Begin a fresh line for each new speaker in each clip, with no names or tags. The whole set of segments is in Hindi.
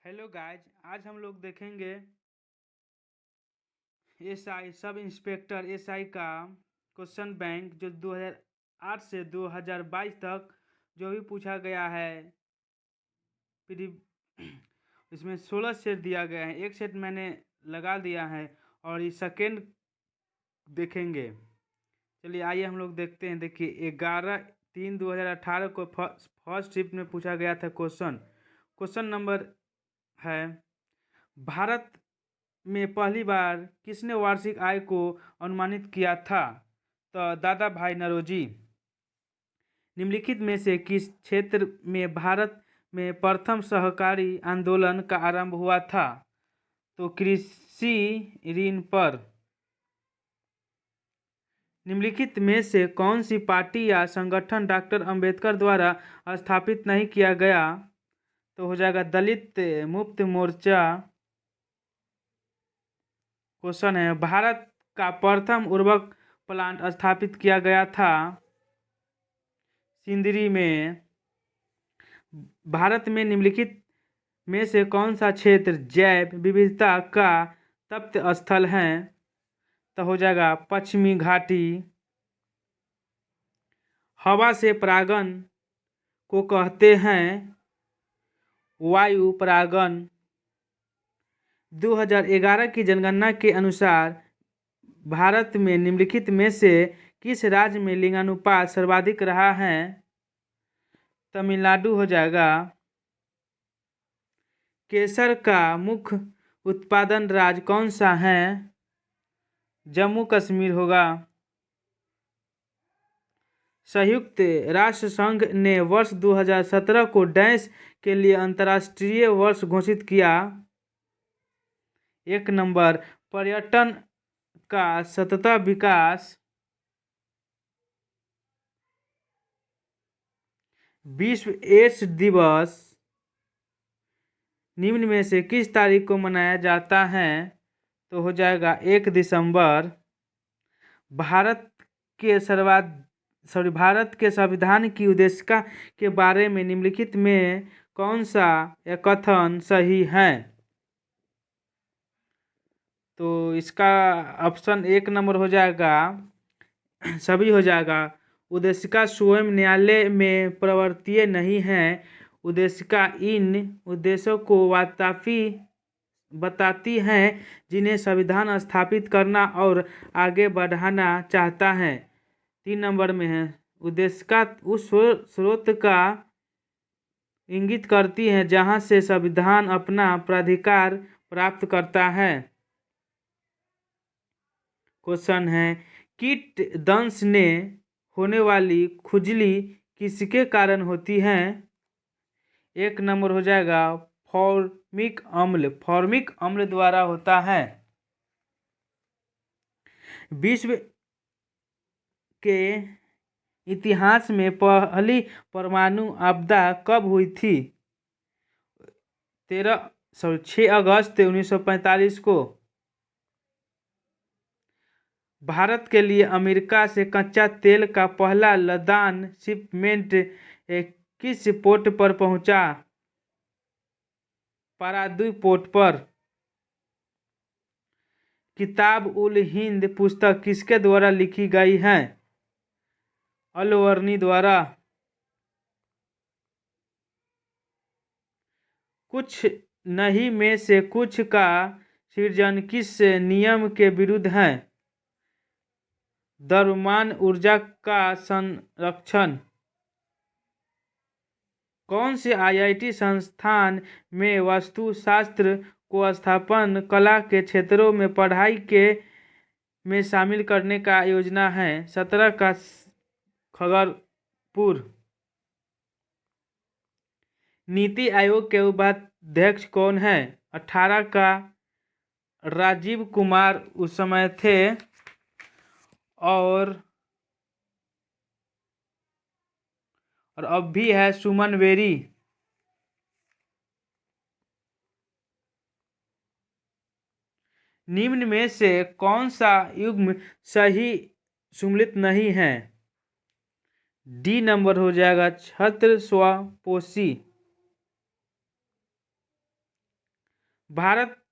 हेलो गाइज, आज हम लोग देखेंगे एसआई सब इंस्पेक्टर एसआई का क्वेश्चन बैंक जो 2008 से 2022 तक जो भी पूछा गया है। इसमें 16 सेट दिया गया है। एक सेट मैंने लगा दिया है और ये सेकेंड देखेंगे। चलिए आइए हम लोग देखते हैं। देखिए 11/3/2018 को फर्स्ट शिफ्ट में पूछा गया था क्वेश्चन नंबर है, भारत में पहली बार किसने वार्षिक आय को अनुमानित किया था? तो दादा भाई नौरोजी। निम्नलिखित में से किस क्षेत्र में भारत में प्रथम सहकारी आंदोलन का आरंभ हुआ था? तो कृषि ऋण पर। निम्नलिखित में से कौन सी पार्टी या संगठन डॉक्टर अंबेडकर द्वारा स्थापित नहीं किया गया? तो हो जाएगा दलित मुक्त मोर्चा। क्वेश्चन है, भारत का प्रथम उर्वरक प्लांट स्थापित किया गया था सिंदरी में। भारत में निम्नलिखित में से कौन सा क्षेत्र जैव विविधता का तप्त स्थल है? तो हो जाएगा पश्चिमी घाटी। हवा से परागण को कहते हैं वायु परागण। 2011 की जनगणना के अनुसार भारत में निम्नलिखित में से किस राज्य में लिंगानुपात सर्वाधिक रहा है? तमिलनाडु हो जाएगा। केसर का मुख्य उत्पादन राज्य कौन सा है? जम्मू कश्मीर होगा। संयुक्त राष्ट्र संघ ने वर्ष 2017 को डैश के लिए अंतर्राष्ट्रीय वर्ष घोषित किया। 1 नंबर पर्यटन का सतत विकास। विश्व एड्स दिवस निम्न में से किस तारीख को मनाया जाता है? तो हो जाएगा 1 दिसंबर। भारत के संविधान की उद्देशिका के बारे में निम्नलिखित में कौन सा कथन सही है? तो इसका ऑप्शन 1 नंबर हो जाएगा, सभी हो जाएगा। उद्देशिका स्वयं न्यायालय में प्रवर्तनीय नहीं है। उद्देशिका इन उद्देश्यों को बताती हैं जिन्हें संविधान स्थापित करना और आगे बढ़ाना चाहता है। 3 नंबर में है, उद्देशिका उस स्रोत का इंगित करती है जहां से संविधान अपना प्राधिकार प्राप्त करता है। क्वेश्चन है, कीट दंश ने होने वाली खुजली किसके कारण होती है? 1 नंबर हो जाएगा फॉर्मिक अम्ल द्वारा होता है। विश्व के इतिहास में पहली परमाणु आपदा कब हुई थी? 6 अगस्त 1945 को। भारत के लिए अमेरिका से कच्चा तेल का पहला लदान शिपमेंट किस पोर्ट पर पहुंचा? पारादीप पोर्ट पर। किताब उल हिंद पुस्तक किसके द्वारा लिखी गई है? अलवर्नी द्वारा। कुछ नहीं में से कुछ का सृजन किस नियम के विरुद्ध है? द्रव्यमान ऊर्जा का संरक्षण। कौन से आईआईटी संस्थान में वास्तुशास्त्र को स्थापन कला के क्षेत्रों में पढ़ाई के में शामिल करने का योजना है? 17 का खगड़पुर। नीति आयोग के उपाध्यक्ष कौन है? 18 का राजीव कुमार उस समय थे। और अब भी है सुमन बेरी। निम्न में से कौन सा युग्म सही सम्मिलित नहीं है? डी नंबर हो जाएगा छत्र स्वपोषी। भारत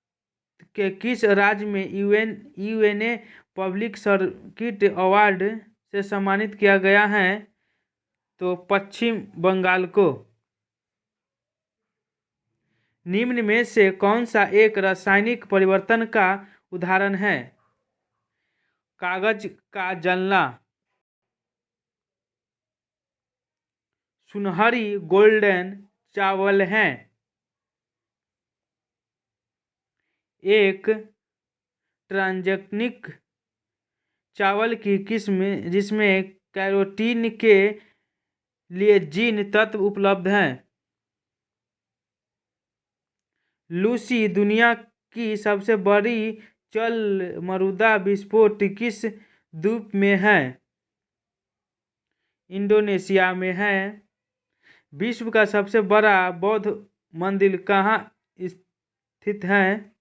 के किस राज्य में यूएनए पब्लिक सर्किट अवार्ड से सम्मानित किया गया है? तो पश्चिम बंगाल को। निम्न में से कौन सा एक रासायनिक परिवर्तन का उदाहरण है? कागज का जलना, सुनहरी गोल्डन चावल है। एक ट्रांजैक्निक चावल की किस्म जिसमें कैरोटीन के लिए जीन तत्व उपलब्ध हैं। लूसी दुनिया की सबसे बड़ी जल मृदा विस्फोट किस द्वीप में है? इंडोनेशिया में है। विश्व का सबसे बड़ा बौद्ध मंदिर कहाँ स्थित है?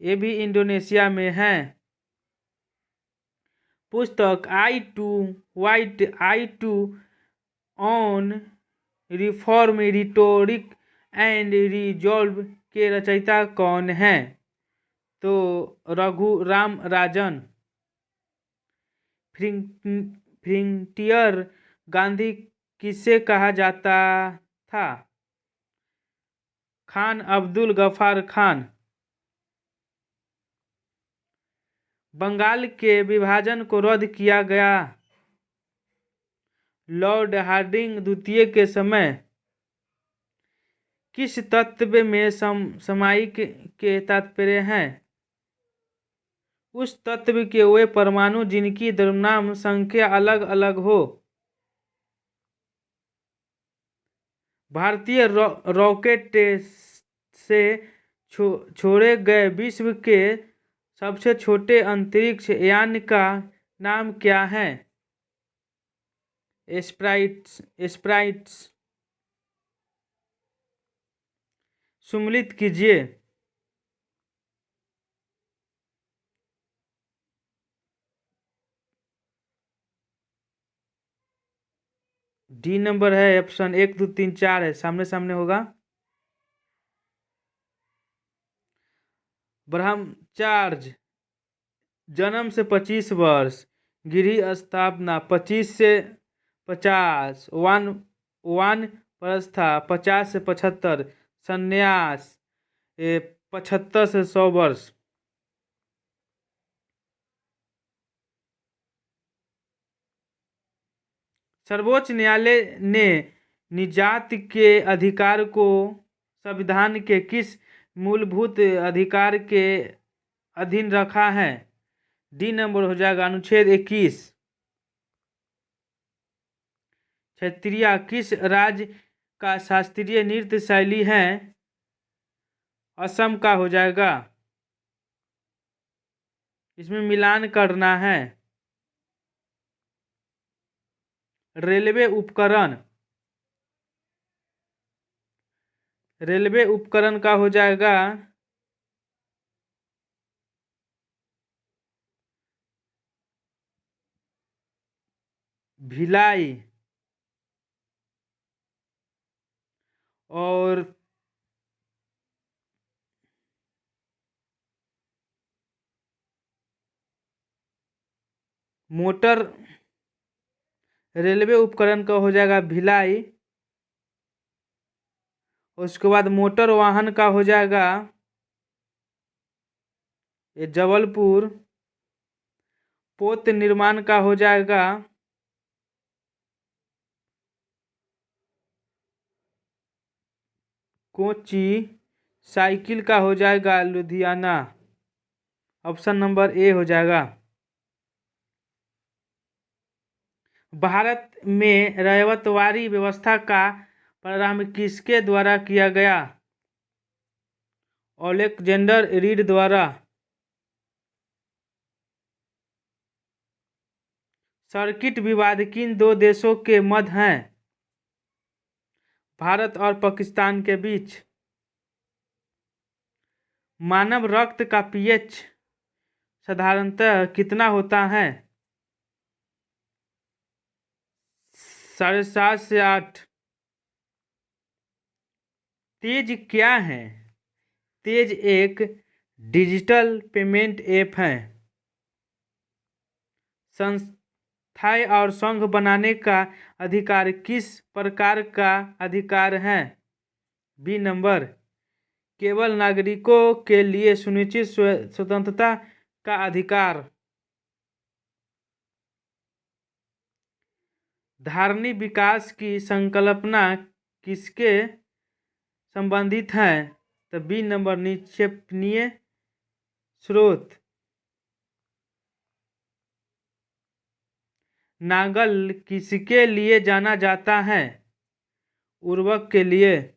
ये भी इंडोनेशिया में है। पुस्तक I two white I two on reform rhetoric and resolve के रचयिता कौन हैं? तो रघुराम राजन। फ्रंटियर गांधी किसे कहा जाता था? खान अब्दुल गफ्फार खान। बंगाल के विभाजन को रद्द किया गया लॉर्ड हार्डिंग द्वितीय के समय किस तत्व में सामयिक के तात्पर्य है? उस तत्व के वे परमाणु जिनकी द्रव्यमान संख्या अलग अलग हो। भारतीय रॉकेट से छोड़े गए विश्व के सबसे छोटे अंतरिक्ष यान का नाम क्या है? स्प्राइट्स। सम्मिलित कीजिए। डी नंबर है ऑप्शन 1 2 3 4 है, सामने सामने होगा। ब्रह्मचार्य जन्म से 25 वर्ष, गृह स्थापना 25 से 50, वानप्रस्थ 50 से 75, संन्यास 75 से 100 वर्ष। सर्वोच्च न्यायालय ने निजात के अधिकार को संविधान के किस मूलभूत अधिकार के अधीन रखा है? डी नंबर हो जाएगा अनुच्छेद 21। क्षेत्रीय किस राज्य का शास्त्रीय नृत्य शैली है? असम का हो जाएगा। इसमें मिलान करना है। रेलवे उपकरण का हो जाएगा भिलाई। और मोटर रेलवे उपकरण का हो जाएगा भिलाई। उसके बाद मोटर वाहन का हो जाएगा ये जबलपुर। पोत निर्माण का हो जाएगा कोची। साइकिल का हो जाएगा लुधियाना। ऑप्शन नंबर ए हो जाएगा। भारत में रयतवाड़ी व्यवस्था का प्रारंभ किसके द्वारा किया गया? अलेक्जेंडर रीड द्वारा। सर्किट विवाद किन दो देशों के मध्य है? भारत और पाकिस्तान के बीच। मानव रक्त का पीएच साधारणतः कितना होता है? 7.5 से 8। तेज क्या है? तेज एक डिजिटल पेमेंट ऐप है। संस्थाएं और संघ बनाने का अधिकार किस प्रकार का अधिकार है? बी नंबर, केवल नागरिकों के लिए सुनिश्चित स्वतंत्रता का अधिकार। धारणीय विकास की संकल्पना किसके संबंधित है? तो बी नंबर, निक्षेपणीय स्रोत। नांगल किसके लिए जाना जाता है? उर्वरक के लिए।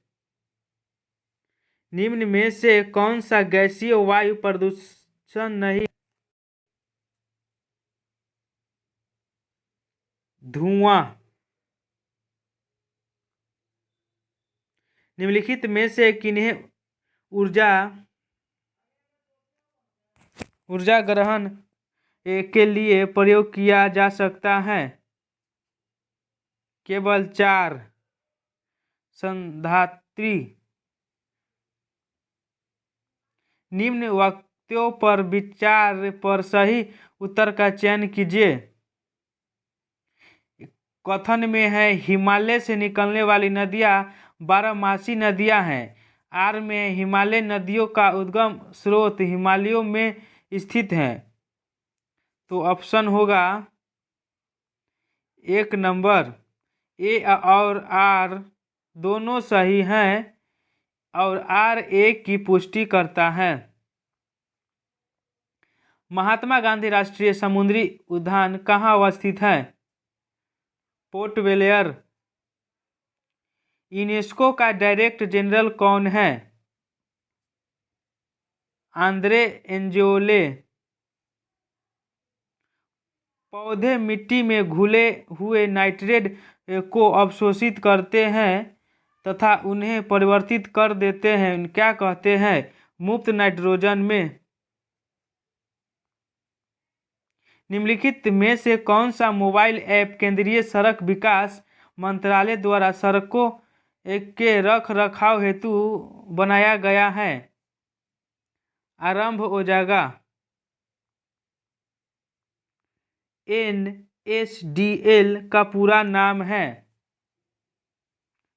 निम्न में से कौन सा गैसीय वायु प्रदूषण नहीं? धुआं। निम्नलिखित में से किन्हें ऊर्जा ग्रहण के लिए प्रयोग किया जा सकता है? केवल 4 संधात्री। निम्न वाक्यों पर विचार पर सही उत्तर का चयन कीजिए। कथन में है हिमालय से निकलने वाली नदियां बारहमासी नदियां हैं। आर में हिमालय नदियों का उद्गम स्रोत हिमालयों में स्थित है। तो ऑप्शन होगा 1 नंबर, ए और आर दोनों सही हैं और आर ए की पुष्टि करता है। महात्मा गांधी राष्ट्रीय समुद्री उद्यान कहाँ अवस्थित है? Port Blair. यूनेस्को का डायरेक्टर जनरल कौन है? आंद्रे एंजोले। पौधे मिट्टी में घुले हुए नाइट्रेट को अवशोषित करते हैं तथा उन्हें परिवर्तित कर देते हैं, क्या कहते हैं? मुफ्त नाइट्रोजन में। निम्नलिखित में से कौन सा मोबाइल ऐप केंद्रीय सड़क विकास मंत्रालय द्वारा सड़कों के रख रखाव हेतु बनाया गया है? आरंभ ओजागा। NSDL का पूरा नाम है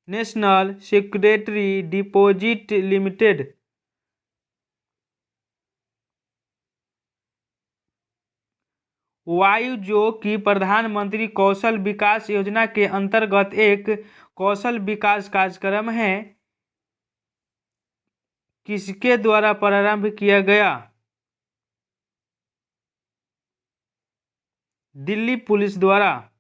नेशनल सिक्योरिटी डिपॉजिट लिमिटेड। वायु जो कि प्रधानमंत्री कौशल विकास योजना के अंतर्गत एक कौशल विकास कार्यक्रम है, किसके द्वारा प्रारंभ किया गया? दिल्ली पुलिस द्वारा।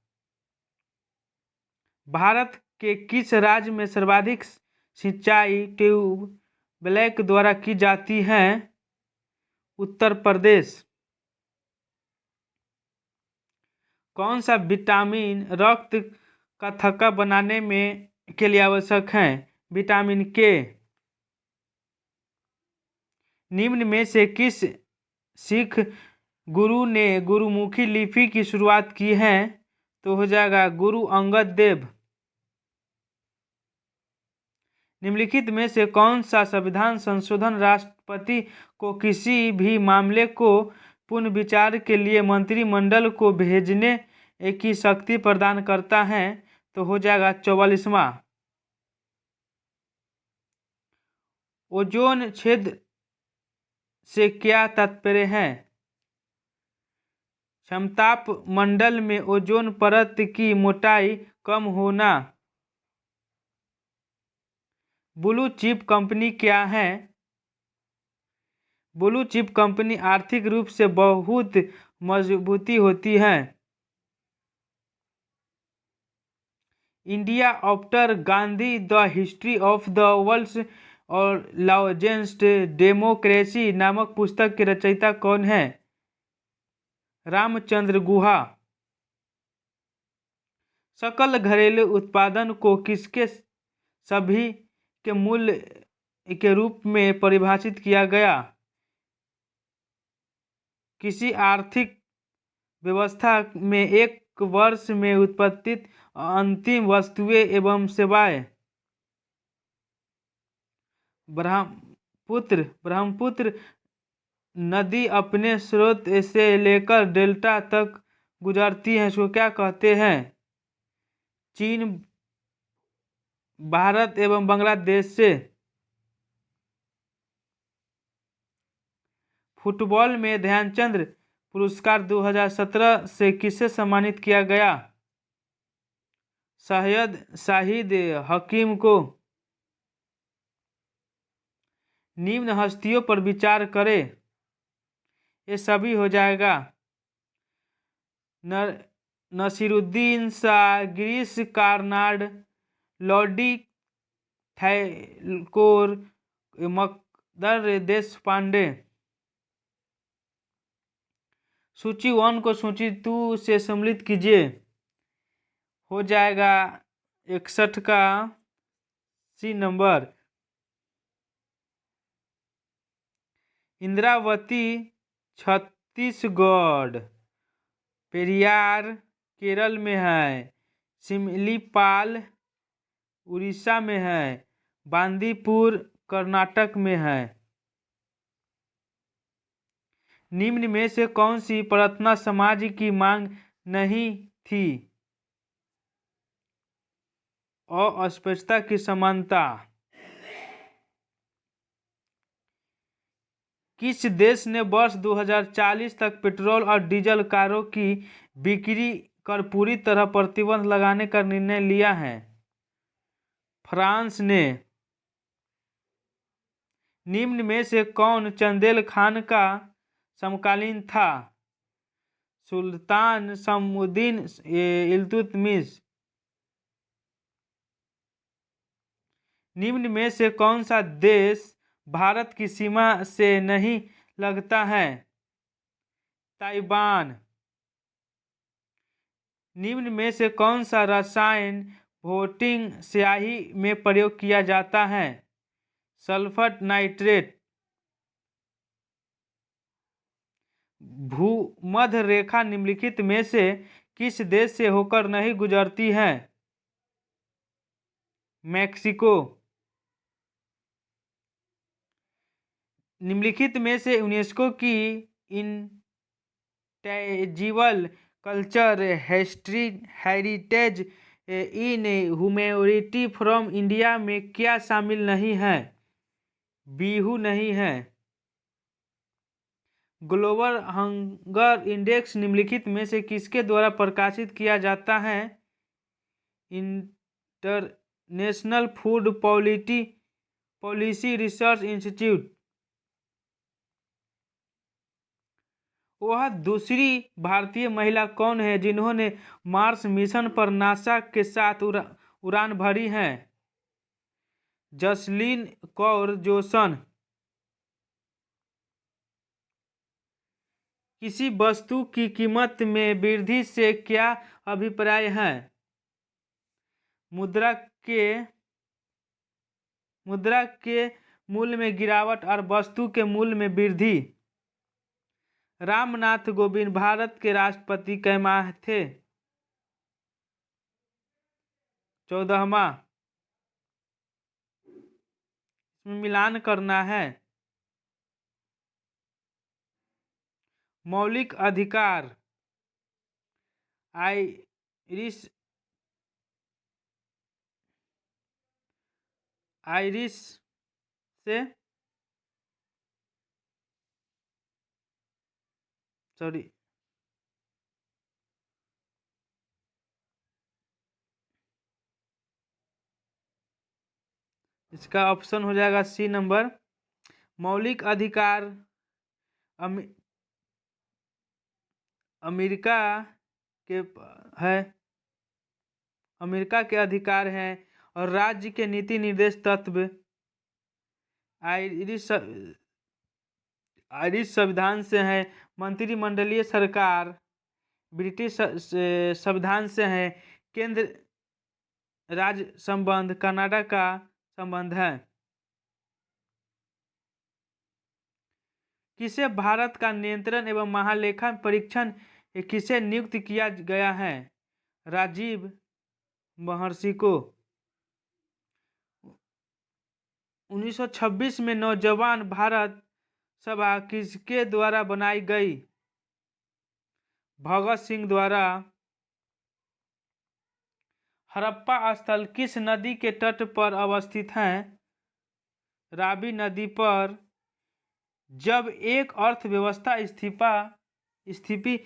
भारत के किस राज्य में सर्वाधिक सिंचाई ट्यूबवेल द्वारा की जाती है? उत्तर प्रदेश। कौन सा विटामिन रक्त का थक्का बनाने में के लिए आवश्यक है? विटामिन के। निम्न में से किस सिख गुरु ने गुरुमुखी लिपि की शुरुआत की है? तो हो जाएगा गुरु अंगद देव। निम्नलिखित में से कौन सा संविधान संशोधन राष्ट्रपति को किसी भी मामले को पुनर्विचार के लिए मंत्रिमंडल को भेजने की शक्ति प्रदान करता है? तो हो जाएगा 44वां। ओजोन छेद से क्या तात्पर्य है? समताप मंडल में ओजोन परत की मोटाई कम होना। ब्लू चिप कंपनी क्या है? ब्लू चिप कंपनी आर्थिक रूप से बहुत मजबूती होती है। India after Gandhi the history of the world और लार्जेस्ट डेमोक्रेसी नामक पुस्तक के रचयिता कौन है? रामचंद्र गुहा। सकल घरेलू उत्पादन को किसके सभी के मूल्य के रूप में परिभाषित किया गया? किसी आर्थिक व्यवस्था में एक वर्ष में उत्पादित अंतिम वस्तुएं एवं सेवाएं। ब्रह्मपुत्र नदी अपने स्रोत से लेकर डेल्टा तक गुजरती है, इसको क्या कहते हैं? चीन, भारत एवं बांग्लादेश से। फुटबॉल में ध्यानचंद पुरस्कार 2017 से किसे सम्मानित किया गया? शाहिद हकीम को। निम्न हस्तियों पर विचार करें, ये सभी हो जाएगा। नसीरुद्दीन शाह, गिरीश कार्नाड, लॉर्डी थैकोर, मकदर देशपांडे। सूची 1 को सूची 2 से सम्मिलित कीजिए, हो जाएगा 61 का सी नंबर। इंद्रावती छत्तीसगढ़, पेरियार केरल में है, सिमलीपाल उड़ीसा में है, बांदीपुर कर्नाटक में है। निम्न में से कौन सी प्रार्थना समाज की मांग नहीं थी? अस्पृश्यता की समानता। किस देश ने वर्ष 2040 तक पेट्रोल और डीजल कारों की बिक्री पर पूरी तरह प्रतिबंध लगाने का निर्णय लिया है? फ्रांस ने। निम्न में से कौन चंदेल खान का समकालीन था? सुल्तान शमसुद्दीन इल्तुतमिश। निम्न में से कौन सा देश भारत की सीमा से नहीं लगता है? ताइवान। निम्न में से कौन सा रसायन वोटिंग स्याही में प्रयोग किया जाता है? Sulphur nitrate. भूमध्य रेखा निम्नलिखित में से किस देश से होकर नहीं गुजरती है? मैक्सिको। निम्नलिखित में से यूनेस्को की intangible culture heritage in humanity from India में क्या शामिल नहीं है? बिहू नहीं है। ग्लोबल हंगर इंडेक्स निम्नलिखित में से किसके द्वारा प्रकाशित किया जाता है? International food policy research institute. वह दूसरी भारतीय महिला कौन है जिन्होंने मार्स मिशन पर नासा के साथ उड़ान भरी है? जसलीन कौर जोसन। किसी वस्तु की कीमत में वृद्धि से क्या अभिप्राय है? मुद्रा के मूल्य में गिरावट और वस्तु के मूल्य में वृद्धि। रामनाथ कोविंद भारत के राष्ट्रपति कैमाह थे? 14वां। इसमें मिलान करना है। मौलिक अधिकार। आयरिश से सॉरी इसका ऑप्शन हो जाएगा सी नंबर। मौलिक अधिकार अमेरिका के है, अमेरिका के अधिकार हैं और राज्य के नीति निर्देश तत्व आयरिश संविधान से है। मंत्रिमंडलीय सरकार ब्रिटिश संविधान से है। केंद्र राज्य संबंध कनाडा का संबंध है। किसे भारत का नियंत्रण एवं महालेखा परीक्षण किसे नियुक्त किया गया है? राजीव महर्षि को। 1926 में नौजवान भारत सभा किसके द्वारा बनाई गई? भगत सिंह द्वारा। हड़प्पा स्थल किस नदी के तट पर अवस्थित है? रावी नदी पर। जब एक अर्थव्यवस्था स्थिति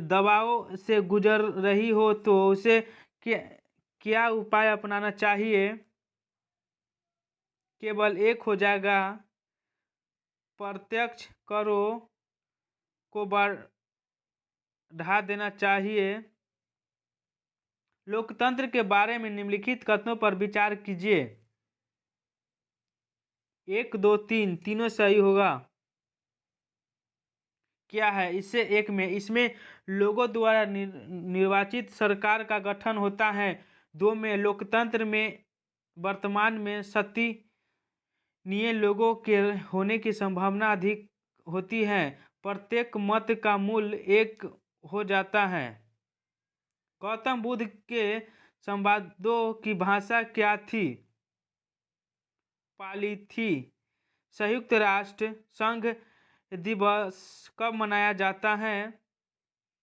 दबाव से गुजर रही हो तो उसे क्या उपाय अपनाना चाहिए? केवल एक हो जाएगा। प्रत्यक्ष करों को बढ़ा देना चाहिए। लोकतंत्र के बारे में निम्नलिखित कथनों पर विचार कीजिए। 1, 2, 3 तीनों सही होगा। क्या है इसमें लोगों द्वारा निर्वाचित सरकार का गठन होता है। 2 में लोकतंत्र में वर्तमान में सत्तानीय लोगों के होने की संभावना अधिक होती है। प्रत्येक मत का मूल्य 1 हो जाता है। गौतम बुद्ध के संवादों की भाषा क्या थी? पाली थी। संयुक्त राष्ट्र संघ दिवस कब मनाया जाता है?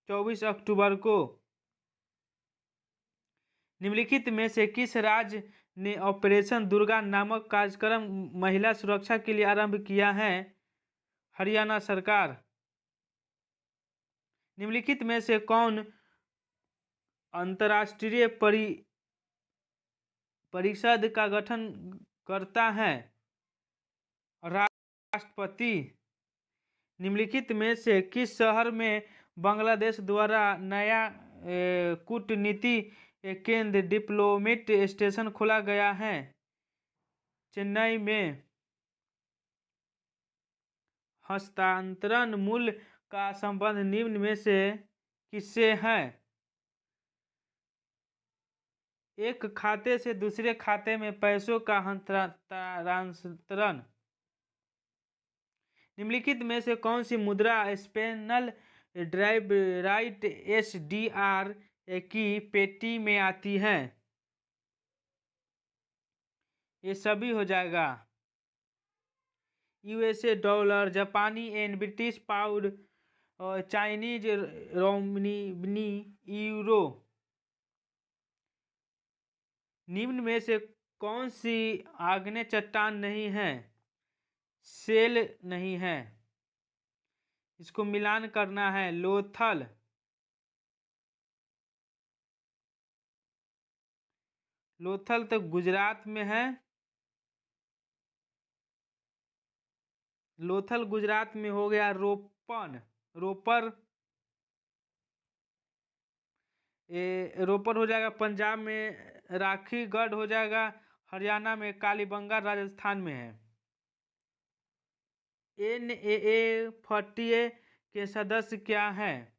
24 अक्टूबर को। निम्नलिखित में से किस राज्य ने ऑपरेशन दुर्गा नामक कार्यक्रम महिला सुरक्षा के लिए आरंभ किया है? हरियाणा सरकार। निम्नलिखित में से कौन अंतर्राष्ट्रीय परिषद का गठन करता है? राष्ट्रपति। निम्नलिखित में से किस शहर में बांग्लादेश द्वारा नया कूटनीति केंद्र डिप्लोमेट स्टेशन खोला गया है? चेन्नई में। हस्तांतरण मूल्य का संबंध निम्न में से किससे है? एक खाते से दूसरे खाते में पैसों का हस्तांतरण। निम्नलिखित में से कौन सी मुद्रा स्पेनल राइट SDR की पेटी में आती है? ये सभी हो जाएगा। USA डॉलर, जापानी येन, ब्रिटिश पाउंड और चाइनीज रोमनी, यूरो। निम्न में से कौन सी आग्नेय चट्टान नहीं है? सेल नहीं है। इसको मिलान करना है। लोथल। लोथल तो गुजरात में है। लोथल गुजरात में हो गया। रोपर रोपर हो जाएगा पंजाब में। राखीगढ़ हो जाएगा हरियाणा में। कालीबंगा राजस्थान में है। NAA40 के सदस्य क्या हैं?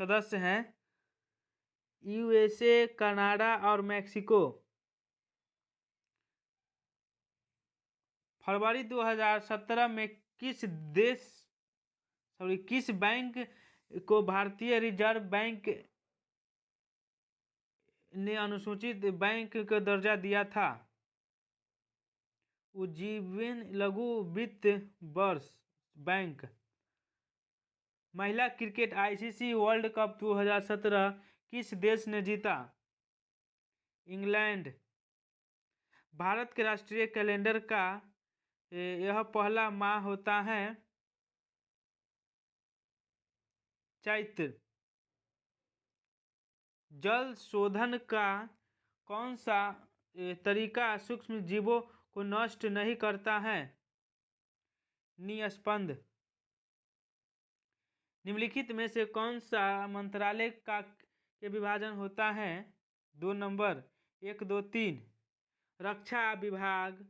सदस्य हैं USA, कनाडा और मैक्सिको। फरवरी 2017 में किस बैंक को भारतीय रिजर्व बैंक ने अनुसूचित बैंक का दर्जा दिया था? उज्जीवन लघु वित्त वर्ष बैंक। महिला क्रिकेट ICC वर्ल्ड कप 2017 किस देश ने जीता? इंग्लैंड। भारत के राष्ट्रीय कैलेंडर का यह पहला माह होता है चैत्र। जल शोधन का कौन सा तरीका सूक्ष्म जीवों को नष्ट नहीं करता है? निस्पंद। निम्नलिखित में से कौन सा मंत्रालय के विभाजन होता है? 2 नंबर। 1, 2, 3। रक्षा विभाग,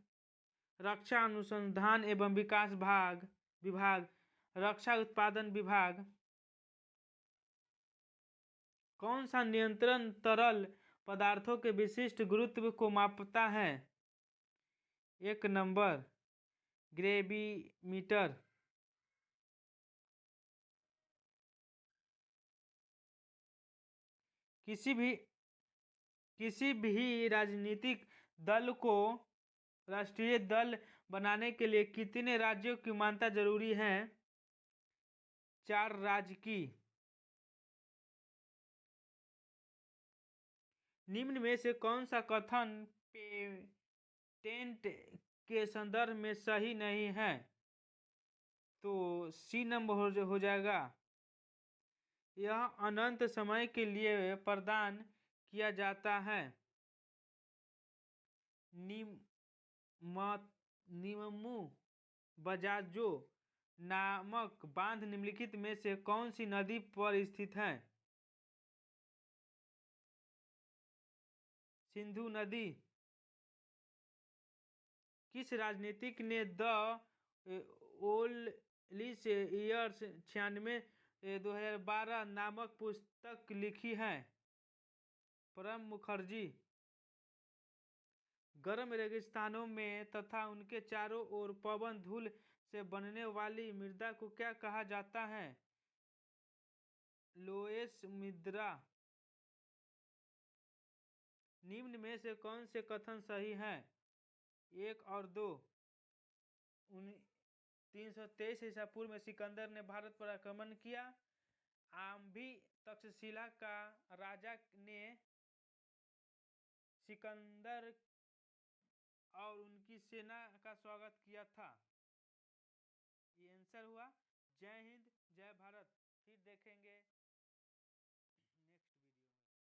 रक्षा अनुसंधान एवं विकास विभाग, रक्षा उत्पादन विभाग। कौन सा नियंत्रण तरल पदार्थों के विशिष्ट गुरुत्व को मापता है? 1 नंबर। ग्रेविमीटर। किसी भी राजनीतिक दल को राष्ट्रीय दल बनाने के लिए कितने राज्यों की मान्यता जरूरी है? 4 राज्य की। निम्न में से कौन सा कथन पेटेंट के संदर्भ में सही नहीं है? तो सी नंबर हो जाएगा। यह अनंत समय के लिए प्रदान किया जाता है। निममू बजाजो नामक बांध निम्नलिखित में से कौन सी नदी पर स्थित है? सिंधु नदी। किस राजनीतिक ने द ओल्ड ईयर्स 96 2012 नामक पुस्तक लिखी है? प्रणब मुखर्जी। गर्म रेगिस्तानों में तथा उनके चारों ओर पवन धूल से बनने वाली मृदा को क्या कहा जाता है? लोएस मृदा। निम्न में से कौन से कथन सही है? 1 और 2। 323 ईसा पूर्व में सिकंदर ने भारत पर आक्रमण किया। आम्भी तक्षशिला का राजा ने सिकंदर और उनकी सेना का स्वागत किया था। ये आंसर हुआ। जय हिंद, जय भारत। फिर देखेंगे।